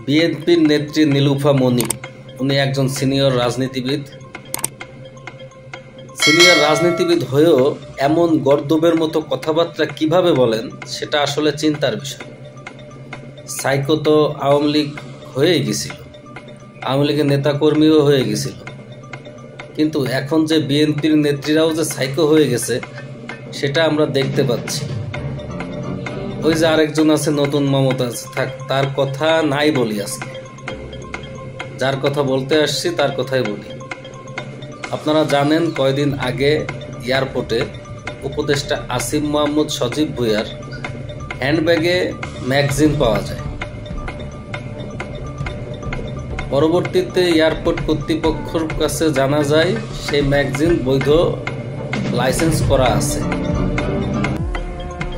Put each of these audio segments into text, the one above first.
বিএনপির নেত্রী নীলুফা মনি, উনি একজন সিনিয়র রাজনীতিবিদ হয়েও এমন গর্দবের মতো কথাবার্তা কিভাবে বলেন সেটা আসলে চিন্তার বিষয়। সাইকো তো আওয়ামী লীগ হয়েই গেছিল, আওয়ামী লীগের নেতাকর্মীও হয়ে গেছিল, কিন্তু এখন যে বিএনপির নেত্রীরাও যে সাইকো হয়ে গেছে সেটা আমরা দেখতে পাচ্ছি। ওই যে আরেকজন আছে নতুন মমতা, থাক তার কথা নাই বলি, আজকে যার কথা বলতে আসছি তার কথাই বলি। আপনারা জানেন কয়দিন আগে এয়ারপোর্টে উপদেষ্টা আসিফ মাহমুদ সজীব ভুঁইয়ার হ্যান্ডব্যাগে ম্যাগাজিন পাওয়া যায়। পরবর্তীতে এয়ারপোর্ট কর্তৃপক্ষের কাছে জানা যায় সেই ম্যাগাজিন বৈধ লাইসেন্স করা আছে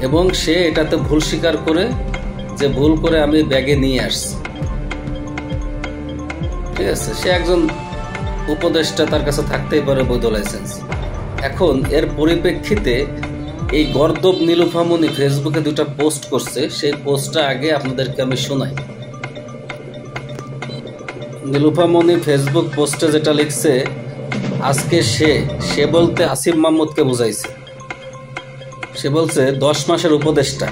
এবং সে এটাতে ভুল স্বীকার করে যে ভুল করে আমি ব্যাগে নিয়ে আসছি। ঠিক আছে, সে একজন উপদেষ্টা, তার কাছে থাকতেই পারে বৈধ লাইসেন্স। এখন এর পরিপ্রেক্ষিতে এই গর্দব নীলুফা মনি ফেসবুকে দুটা পোস্ট করছে, সেই পোস্টটা আগে আপনাদেরকে আমি শোনাই। নীলুফা মনি ফেসবুক পোস্টে যেটা লিখছে, আজকে সে বলতে আসিফ মাহমুদকে বুঝাইছে। সে বলছে 10 মাসের উপদেষ্টা,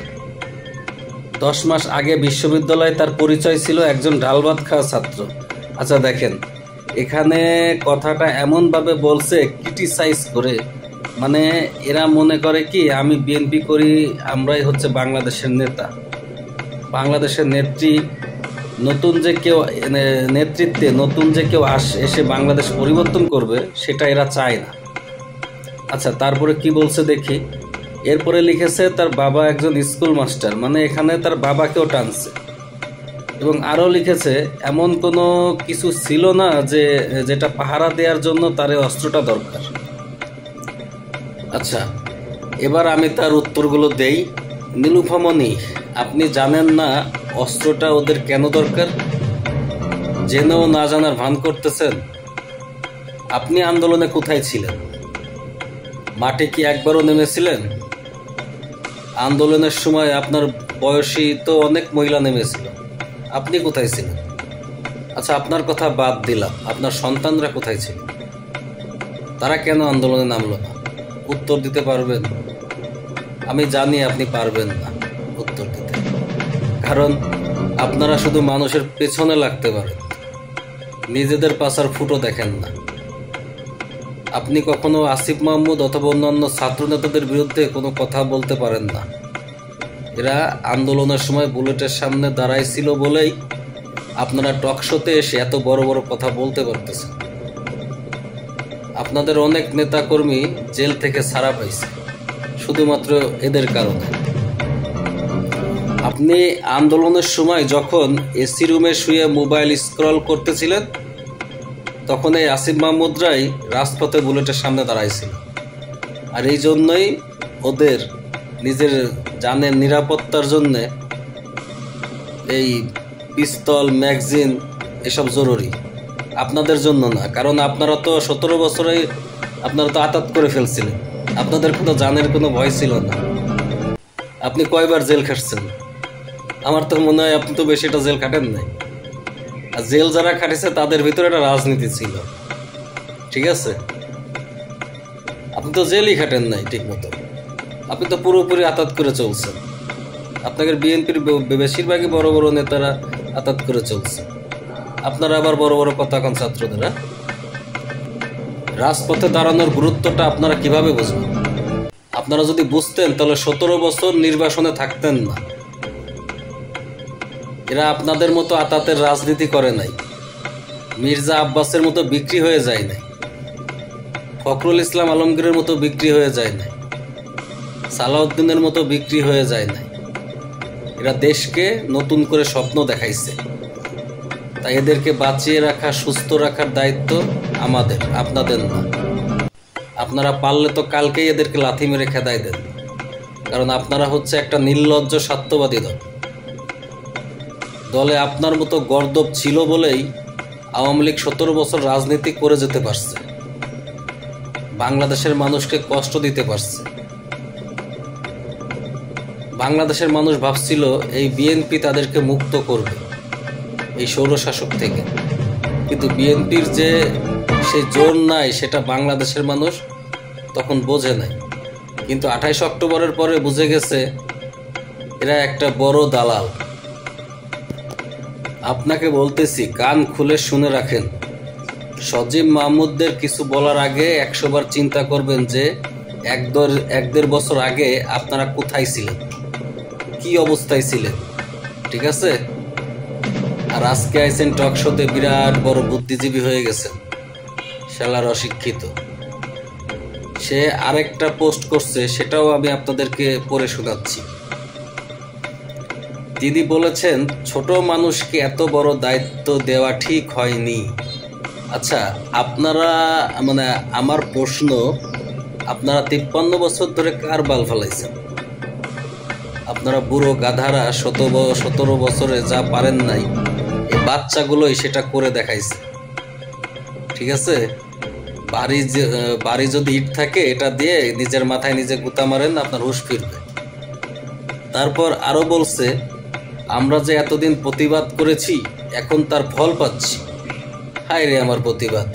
10 মাস আগে বিশ্ববিদ্যালয়ে তার পরিচয় ছিল একজন ডাল ভাত খাওয়া ছাত্র। আচ্ছা দেখেন, এখানে কথাটা এমনভাবে বলছে ক্রিটিসাইজ করে, মানে এরা মনে করে কি আমি বিএনপি করি, আমরাই হচ্ছে বাংলাদেশের নেতা, বাংলাদেশের নেত্রী, নতুন যে কেউ নেতৃত্বে নতুন যে কেউ এসে বাংলাদেশ পরিবর্তন করবে সেটা এরা চায় না। আচ্ছা তারপরে কি বলছে দেখি। এরপরে লিখেছে তার বাবা একজন স্কুল মাস্টার, মানে এখানে তার বাবাকেও টানছে। এবং আরও লিখেছে এমন কোনো কিছু ছিল না যেটা পাহারা দেওয়ার জন্য তার অস্ত্রটা দরকার। আচ্ছা এবার আমি তার উত্তরগুলো দেই। নীলুফা মনি, আপনি জানেন না অস্ত্রটা ওদের কেন দরকার? জেনেও না জানার ভান করতেছেন। আপনি আন্দোলনে কোথায় ছিলেন? মাঠে কি একবারও নেমেছিলেন? আন্দোলনের সময় আপনার বয়সী তো অনেক মহিলা নেমেছিল, আপনি কোথায় ছিলেন? আচ্ছা আপনার কথা বাদ দিলাম, আপনার সন্তানরা কোথায় ছিল? তারা কেন আন্দোলনে নামলো না? উত্তর দিতে পারবেন? আমি জানি আপনি পারবেন না উত্তর দিতে, কারণ আপনারা শুধু মানুষের পেছনে লাগতে পারেন, নিজেদের পাছার ফুটো দেখেন না। আপনি কখনো আসিফ মাহমুদ অথবা অন্যান্য ছাত্র নেতাদের বিরুদ্ধে কোনো কথা বলতে পারেন না। এরা আন্দোলনের সময় বুলেটের সামনে দাঁড়াইছিল বলেই আপনারা টকশোতে এসে এত বড় বড় কথা বলতে পারতেছেন। আপনাদের অনেক নেতাকর্মী জেল থেকে ছাড়া পাইছে শুধুমাত্র এদের কারণে। আপনি আন্দোলনের সময় যখন এসি রুমে শুয়ে মোবাইল স্ক্রল করতেছিলেন, তখন এই আসিফ মাহমুদরাই রাজপথে বুলেটের সামনে দাঁড়াইছিল। আর এই জন্যই ওদের নিজের জানের নিরাপত্তার জন্যে এই পিস্তল, ম্যাগাজিন এসব জরুরি, আপনাদের জন্য না। কারণ আপনারা তো 17 বছরেই আপনারা তো আতাত করে ফেলছিলেন, আপনাদের কোনো জানের কোনো ভয় ছিল না। আপনি কয়বার জেল খাটছেন? আমার তো মনে হয় আপনি তো বেশিটা জেল খাটেন নাই। আর জেল যারা খাটিছে তাদের ভিতরে একটা রাজনীতি ছিল, ঠিক আছে? আপনি তো জেলই খাটেন নাই ঠিক মতো, আপনি তো পুরোপুরি আতাত করে চলছেন। আপনাদের বিএনপির বেশিরভাগই বড় বড় নেতারা আতাত করে চলছে, আপনারা আবার বড় বড় কথা কন ছাত্রদের। রাজপথে দাঁড়ানোর গুরুত্বটা আপনারা কিভাবে বুঝবেন? আপনারা যদি বুঝতেন তাহলে 17 বছর নির্বাসনে থাকতেন না। এরা আপনাদের মতো আতাতের রাজনীতি করে নাই, মির্জা আব্বাসের মতো বিক্রি হয়ে যায় নাই, ফখরুল ইসলাম আলমগীরের মতো বিক্রি হয়ে যায় নাই, সালাউদ্দিনের মতো বিক্রি হয়ে যায় নাই। এরা দেশকে নতুন করে স্বপ্ন দেখাইছে, তাই এদেরকে বাঁচিয়ে রাখা, সুস্থ রাখার দায়িত্ব আমাদের, আপনাদের না। আপনারা পারলে তো কালকেই এদেরকে লাথি মেরে খেদাই দেন, কারণ আপনারা হচ্ছে একটা নির্লজ্জ স্বার্থবাদী দল। দলে আপনার মতো গর্দব ছিল বলেই আওয়ামী লীগ 17 বছর রাজনীতি করে যেতে পারছে, বাংলাদেশের মানুষকে কষ্ট দিতে পারছে। বাংলাদেশের মানুষ ভাবছিল এই বিএনপি তাদেরকে মুক্ত করবে, এই স্বৈরশাসক থেকে। কিন্তু বিএনপির যে সেই জোর নাই সেটা বাংলাদেশের মানুষ তখন বোঝে নাই, কিন্তু 28 অক্টোবরের পরে বুঝে গেছে এরা একটা বড় দালাল। আপনাকে বলতেছি, কান খুলে শুনে রাখেন। সজীব মাহমুদদের কিছু বলার আগে 100 বার চিন্তা করবেন যে এক দেড় বছর আগে আপনারা কোথায় ছিলেন, কি অবস্থায় ছিলেন। ঠিক আছে? আর আজকে আইছেন টক শোতে, বিরাট বড় বুদ্ধিজীবী হয়ে গেছেন, শালার অশিক্ষিত। সে আরেকটা পোস্ট করছে, সেটাও আমি আপনাদেরকে পড়ে শোনাচ্ছি। দিদি বলেছেন ছোট মানুষকে এত বড় দায়িত্ব দেওয়া ঠিক হয়নি। আচ্ছা, আপনারা মানে আমার প্রশ্ন, আপনারা 53 বছর ধরে কার বাল ফেলাইছেন? আপনারা বুড়ো গাধারা 17 বছরে যা পারেন নাই, এই বাচ্চাগুলোই সেটা করে দেখাইছে। ঠিক আছে? বাড়ি যদি ইট থাকে, এটা দিয়ে নিজের মাথায় নিজে গুতা মারেন, আপনার হুঁশ ফিরবে। তারপর আরো বলছে, আমরা যে এতদিন প্রতিবাদ করেছি এখন তার ফল পাচ্ছি। হায় রে আমার প্রতিবাদ!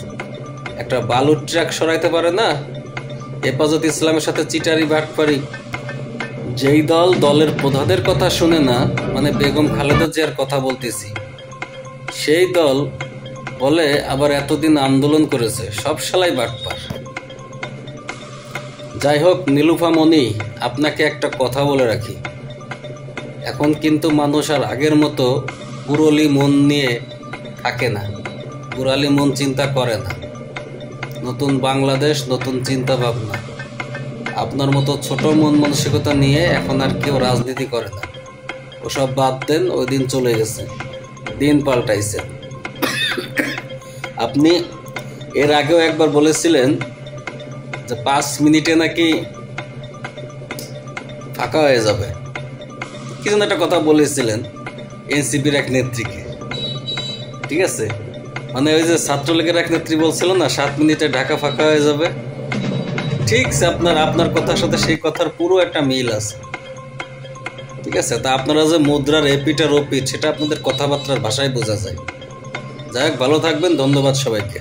একটা বালুর ট্রাক সরাইতে পারে না, হেফাজত ইসলামের সাথে চিটারি বাটপারি। যেই দলের প্রধানের কথা শুনে না, মানে বেগম খালেদা জিয়ার কথা বলতেছি, সেই দল বলে আবার এতদিন আন্দোলন করেছে। সব শালাই বাটপার। যাই হোক, নীলুফা মনি, আপনাকে একটা কথা বলে রাখি, এখন কিন্তু মানুষ আর আগের মতো পুরলি মন নিয়ে থাকে না, পুরালি মন চিন্তা করে না। নতুন বাংলাদেশ, নতুন চিন্তা ভাবনা। আপনার মতো ছোট মন মানসিকতা নিয়ে এখন আর কেউ রাজনীতি করে না। ওসব বাদ দেন, ওই দিন চলে গেছে, দিন পাল্টাইছে। আপনি এর আগেও একবার বলেছিলেন যে 5 মিনিটে নাকি ফাঁকা হয়ে যাবে, কি যেন একটা কথা বলেছিলেন এনসিপির এক নেত্রীকে। ঠিক আছে? মানে ওই যে ছাত্রলীগের এক নেত্রী বলছিল না 7 মিনিটে ঢাকা ফাঁকা হয়ে যাবে। ঠিক আছে, আপনার কথার সাথে সেই কথার পুরো একটা মিল আছে। ঠিক আছে? তা আপনারা যে মুদ্রার এপিট আর ওপিট, সেটা আপনাদের কথাবার্তার ভাষায় বোঝা যায়। যাই হোক, ভালো থাকবেন। ধন্যবাদ সবাইকে।